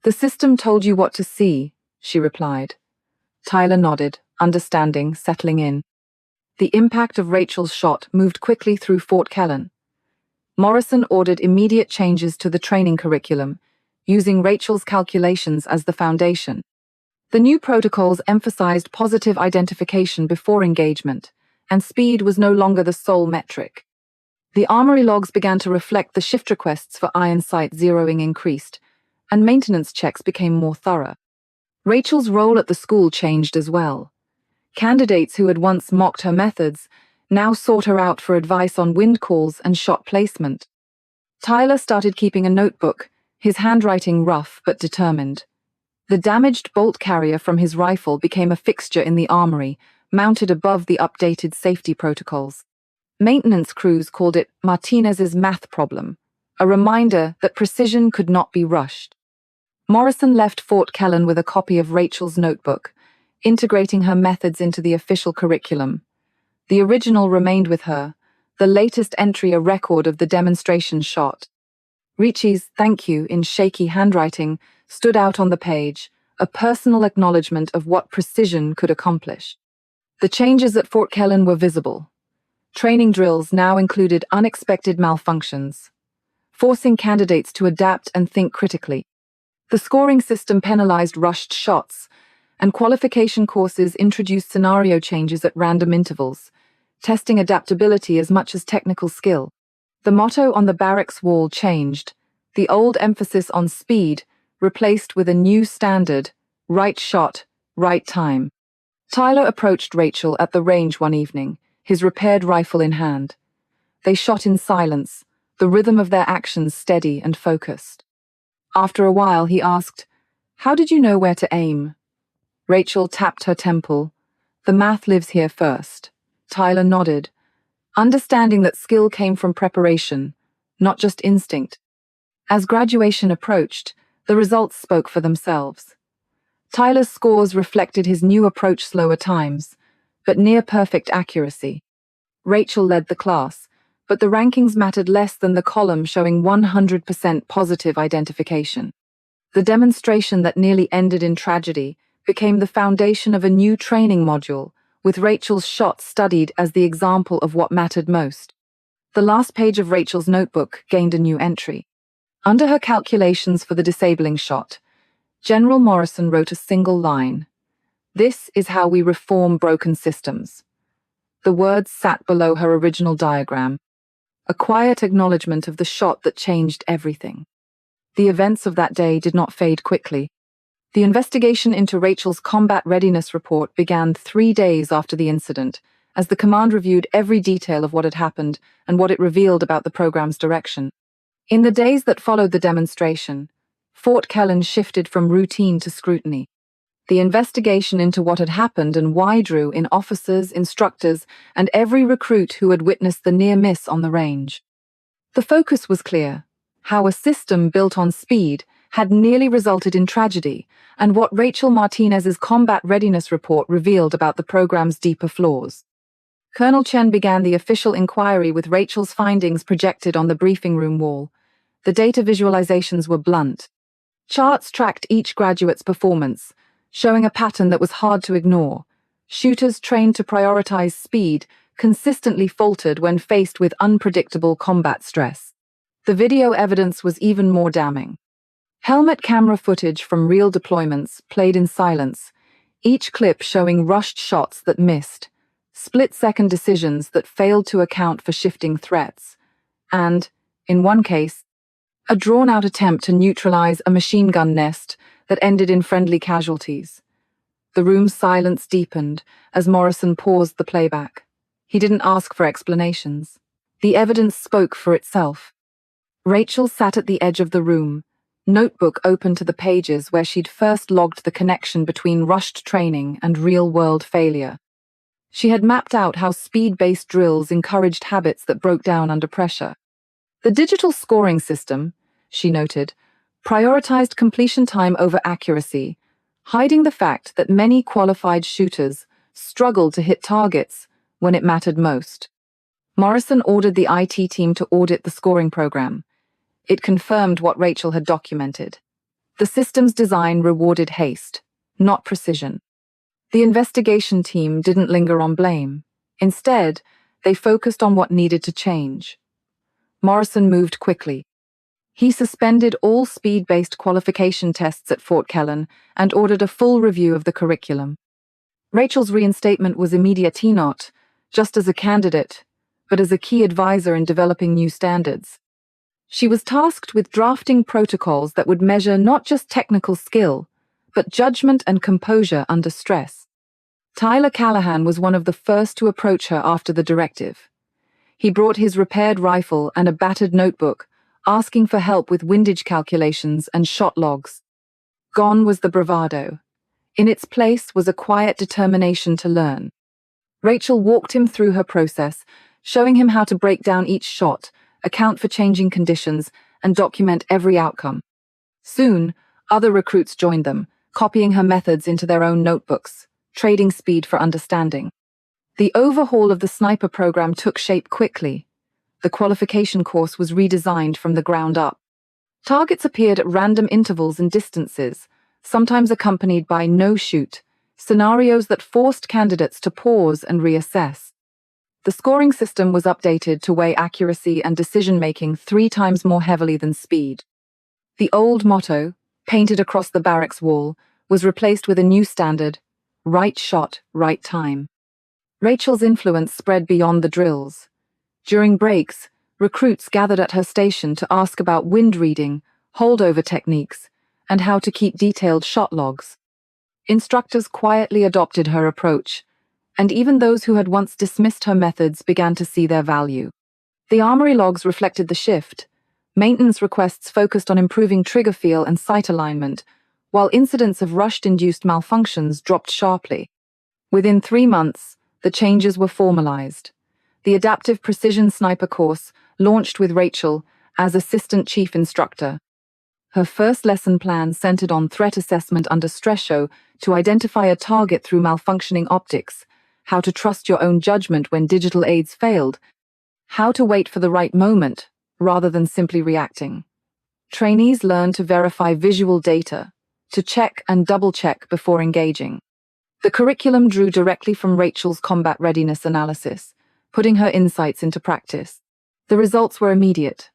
"The system told you what to see," she replied. Tyler nodded, understanding, settling in. The impact of Rachel's shot moved quickly through Fort Kellen. Morrison ordered immediate changes to the training curriculum, using Rachel's calculations as the foundation. The new protocols emphasized positive identification before engagement, and speed was no longer the sole metric. The armory logs began to reflect the shift requests for iron sight zeroing increased, and maintenance checks became more thorough. Rachel's role at the school changed as well. Candidates who had once mocked her methods now sought her out for advice on wind calls and shot placement. Tyler started keeping a notebook, his handwriting rough but determined. The damaged bolt carrier from his rifle became a fixture in the armory, mounted above the updated safety protocols. Maintenance crews called it Martinez's math problem, a reminder that precision could not be rushed. Morrison left Fort Kellen with a copy of Rachel's notebook, integrating her methods into the official curriculum. The original remained with her, the latest entry a record of the demonstration shot. Ricci's "thank you" in shaky handwriting stood out on the page, a personal acknowledgement of what precision could accomplish. The changes at Fort Kellen were visible. Training drills now included unexpected malfunctions, forcing candidates to adapt and think critically. The scoring system penalized rushed shots, and qualification courses introduced scenario changes at random intervals, testing adaptability as much as technical skill. The motto on the barracks wall changed, the old emphasis on speed replaced with a new standard, right shot, right time. Tyler approached Rachel at the range one evening, his repaired rifle in hand. They shot in silence, the rhythm of their actions steady and focused. After a while, he asked, "How did you know where to aim?" Rachel tapped her temple. "The math lives here first." Tyler nodded, understanding that skill came from preparation, not just instinct. As graduation approached, the results spoke for themselves. Tyler's scores reflected his new approach: slower times, but near-perfect accuracy. Rachel led the class, but the rankings mattered less than the column showing 100% positive identification. The demonstration that nearly ended in tragedy became the foundation of a new training module, with Rachel's shot studied as the example of what mattered most. The last page of Rachel's notebook gained a new entry. Under her calculations for the disabling shot, General Morrison wrote a single line: "This is how we reform broken systems." The words sat below her original diagram, a quiet acknowledgement of the shot that changed everything. The events of that day did not fade quickly. The investigation into Rachel's combat readiness report began 3 days after the incident, as the command reviewed every detail of what had happened and what it revealed about the program's direction. In the days that followed the demonstration, Fort Kellen shifted from routine to scrutiny. The investigation into what had happened and why drew in officers, instructors, and every recruit who had witnessed the near miss on the range. The focus was clear: how a system built on speed had nearly resulted in tragedy, and what Rachel Martinez's combat readiness report revealed about the program's deeper flaws. Colonel Chen began the official inquiry with Rachel's findings projected on the briefing room wall. The data visualizations were blunt. Charts tracked each graduate's performance, showing a pattern that was hard to ignore. Shooters trained to prioritize speed consistently faltered when faced with unpredictable combat stress. The video evidence was even more damning. Helmet camera footage from real deployments played in silence, each clip showing rushed shots that missed, split-second decisions that failed to account for shifting threats, and, in one case, a drawn-out attempt to neutralize a machine gun nest that ended in friendly casualties. The room's silence deepened as Morrison paused the playback. He didn't ask for explanations. The evidence spoke for itself. Rachel sat at the edge of the room, notebook open to the pages where she'd first logged the connection between rushed training and real-world failure. She had mapped out how speed-based drills encouraged habits that broke down under pressure. The digital scoring system, she noted, prioritized completion time over accuracy, hiding the fact that many qualified shooters struggled to hit targets when it mattered most. Morrison ordered the IT team to audit the scoring program. It confirmed what Rachel had documented. The system's design rewarded haste, not precision. The investigation team didn't linger on blame. Instead, they focused on what needed to change. Morrison moved quickly. He suspended all speed-based qualification tests at Fort Kellen and ordered a full review of the curriculum. Rachel's reinstatement was immediate, not just as a candidate, but as a key advisor in developing new standards. She was tasked with drafting protocols that would measure not just technical skill, but judgment and composure under stress. Tyler Callahan was one of the first to approach her after the directive. He brought his repaired rifle and a battered notebook, asking for help with windage calculations and shot logs. Gone was the bravado. In its place was a quiet determination to learn. Rachel walked him through her process, showing him how to break down each shot, account for changing conditions, and document every outcome. Soon, other recruits joined them, copying her methods into their own notebooks, trading speed for understanding. The overhaul of the sniper program took shape quickly. The qualification course was redesigned from the ground up. Targets appeared at random intervals and distances, sometimes accompanied by no-shoot, scenarios that forced candidates to pause and reassess. The scoring system was updated to weigh accuracy and decision-making 3 times more heavily than speed. The old motto, painted across the barracks wall, was replaced with a new standard: right shot, right time. Rachel's influence spread beyond the drills. During breaks, recruits gathered at her station to ask about wind reading, holdover techniques, and how to keep detailed shot logs. Instructors quietly adopted her approach, and even those who had once dismissed her methods began to see their value. The armory logs reflected the shift. Maintenance requests focused on improving trigger feel and sight alignment, while incidents of rushed-induced malfunctions dropped sharply. Within 3 months, the changes were formalized. The Adaptive Precision Sniper course launched with Rachel as Assistant Chief Instructor. Her first lesson plan centered on threat assessment under stress to identify a target through malfunctioning optics, how to trust your own judgment when digital aids failed, how to wait for the right moment rather than simply reacting. Trainees learned to verify visual data, to check and double-check before engaging. The curriculum drew directly from Rachel's combat readiness analysis, putting her insights into practice. The results were immediate.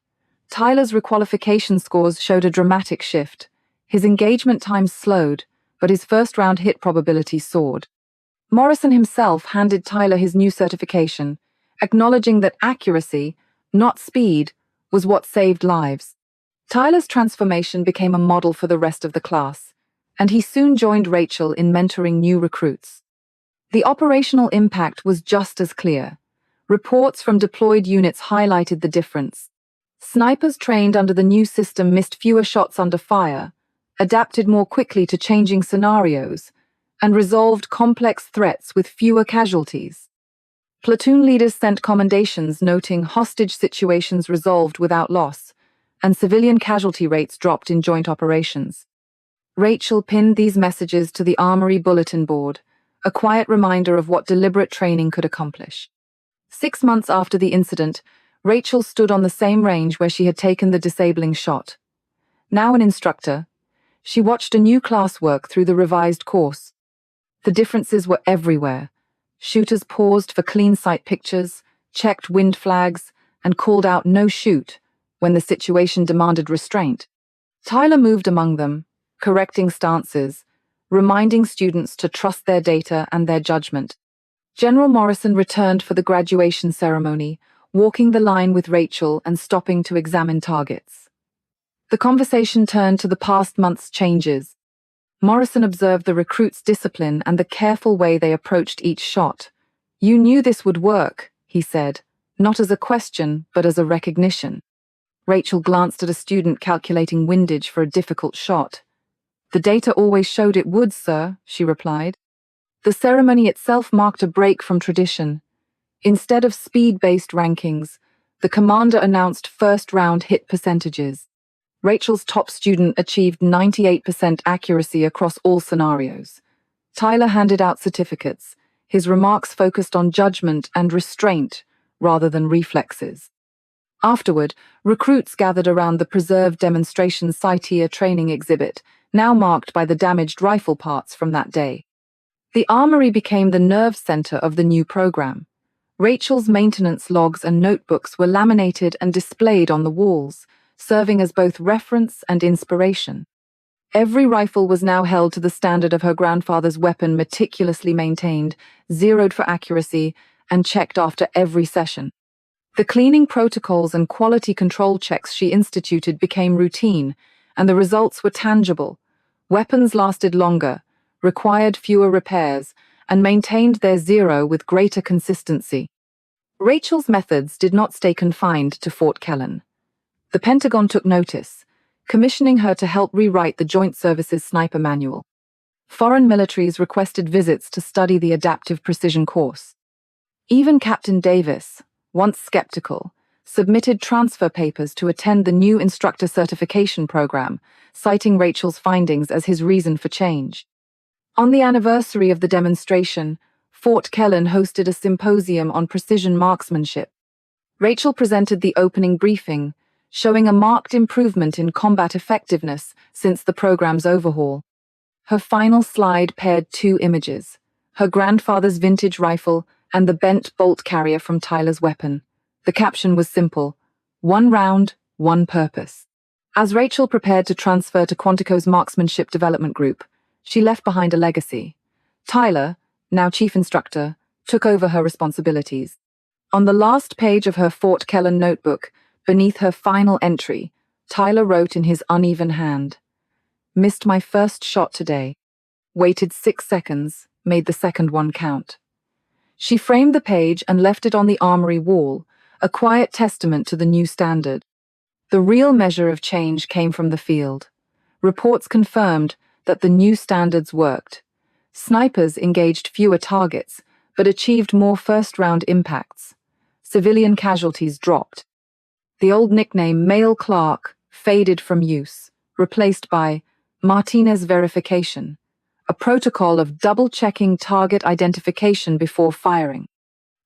Tyler's requalification scores showed a dramatic shift. His engagement times slowed, but his first-round hit probability soared. Morrison himself handed Tyler his new certification, acknowledging that accuracy, not speed, was what saved lives. Tyler's transformation became a model for the rest of the class, and he soon joined Rachel in mentoring new recruits. The operational impact was just as clear. Reports from deployed units highlighted the difference. Snipers trained under the new system missed fewer shots under fire, adapted more quickly to changing scenarios, and resolved complex threats with fewer casualties. Platoon leaders sent commendations noting hostage situations resolved without loss, and civilian casualty rates dropped in joint operations. Rachel pinned these messages to the Armory bulletin board, a quiet reminder of what deliberate training could accomplish. 6 months after the incident, Rachel stood on the same range where she had taken the disabling shot. Now an instructor, she watched a new class work through the revised course. The differences were everywhere. Shooters paused for clean sight pictures, checked wind flags, and called out no shoot when the situation demanded restraint. Tyler moved among them, correcting stances, reminding students to trust their data and their judgment. General Morrison returned for the graduation ceremony, walking the line with Rachel and stopping to examine targets. The conversation turned to the past month's changes. Morrison observed the recruits' discipline and the careful way they approached each shot. "You knew this would work," he said, not as a question, but as a recognition. Rachel glanced at a student calculating windage for a difficult shot. "The data always showed it would, sir," she replied. The ceremony itself marked a break from tradition. Instead of speed-based rankings, the commander announced first-round hit percentages. Rachel's top student achieved 98% accuracy across all scenarios. Tyler handed out certificates, his remarks focused on judgment and restraint rather than reflexes. Afterward, recruits gathered around the preserved demonstration Sightier training exhibit, now marked by the damaged rifle parts from that day. The armory became the nerve center of the new program. Rachel's maintenance logs and notebooks were laminated and displayed on the walls, serving as both reference and inspiration. Every rifle was now held to the standard of her grandfather's weapon, meticulously maintained, zeroed for accuracy, and checked after every session. The cleaning protocols and quality control checks she instituted became routine, and the results were tangible. Weapons lasted longer, required fewer repairs, and maintained their zero with greater consistency. Rachel's methods did not stay confined to Fort Kellen. The Pentagon took notice, commissioning her to help rewrite the Joint Services Sniper Manual. Foreign militaries requested visits to study the adaptive precision course. Even Captain Davis, once skeptical, submitted transfer papers to attend the new instructor certification program, citing Rachel's findings as his reason for change. On the anniversary of the demonstration, Fort Kellen hosted a symposium on precision marksmanship. Rachel presented the opening briefing, showing a marked improvement in combat effectiveness since the program's overhaul. Her final slide paired two images: her grandfather's vintage rifle and the bent bolt carrier from Tyler's weapon. The caption was simple: one round, one purpose. As Rachel prepared to transfer to Quantico's marksmanship development group, she left behind a legacy. Tyler, now chief instructor, took over her responsibilities. On the last page of her Fort Kellen notebook, beneath her final entry, Tyler wrote in his uneven hand, "Missed my first shot today. Waited 6 seconds, made the second one count." She framed the page and left it on the armory wall, a quiet testament to the new standard. The real measure of change came from the field. Reports confirmed that the new standards worked. Snipers engaged fewer targets, but achieved more first-round impacts. Civilian casualties dropped. The old nickname Male Clark faded from use, replaced by Martinez verification, a protocol of double-checking target identification before firing.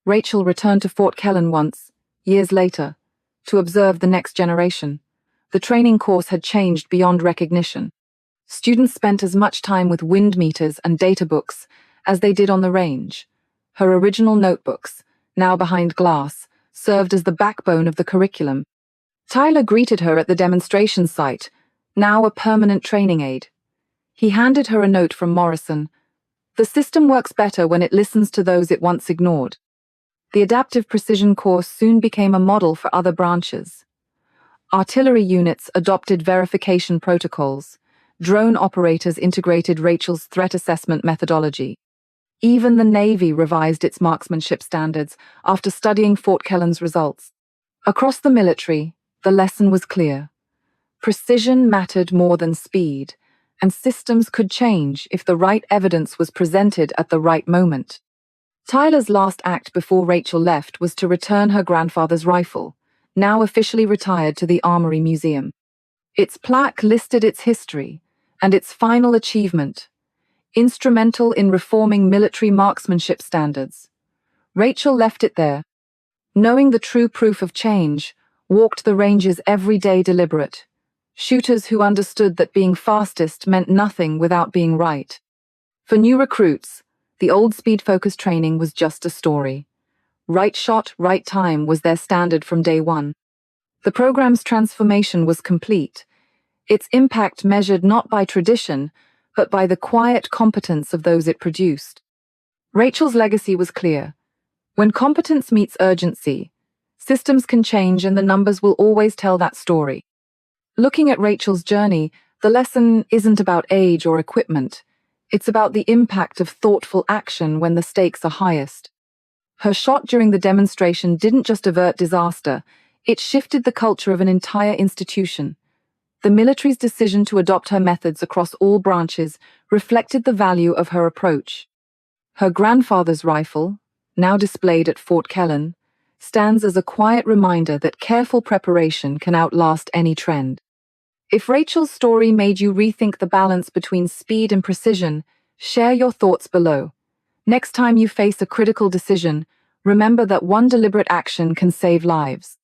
Rachel returned to Fort Kellen once, years later, to observe the next generation. The training course had changed beyond recognition. Students spent as much time with wind meters and data books as they did on the range. Her original notebooks, now behind glass, served as the backbone of the curriculum. Tyler greeted her at the demonstration site, now a permanent training aid. He handed her a note from Morrison. "The system works better when it listens to those it once ignored." The adaptive precision course soon became a model for other branches. Artillery units adopted verification protocols. Drone operators integrated Rachel's threat assessment methodology. Even the Navy revised its marksmanship standards after studying Fort Kellen's results. Across the military, the lesson was clear. Precision mattered more than speed, and systems could change if the right evidence was presented at the right moment. Tyler's last act before Rachel left was to return her grandfather's rifle, now officially retired, to the Armory Museum. Its plaque listed its history and its final achievement: instrumental in reforming military marksmanship standards. Rachel left it there, knowing the true proof of change, walked the ranges every day deliberate. Shooters who understood that being fastest meant nothing without being right. For new recruits, the old speed-focused training was just a story. Right shot, right time was their standard from day one. The program's transformation was complete, its impact measured not by tradition, but by the quiet competence of those it produced. Rachel's legacy was clear. When competence meets urgency, systems can change and the numbers will always tell that story. Looking at Rachel's journey, the lesson isn't about age or equipment. It's about the impact of thoughtful action when the stakes are highest. Her shot during the demonstration didn't just avert disaster, it shifted the culture of an entire institution. The military's decision to adopt her methods across all branches reflected the value of her approach. Her grandfather's rifle, now displayed at Fort Kellen, stands as a quiet reminder that careful preparation can outlast any trend. If Rachel's story made you rethink the balance between speed and precision, share your thoughts below. Next time you face a critical decision, remember that one deliberate action can save lives.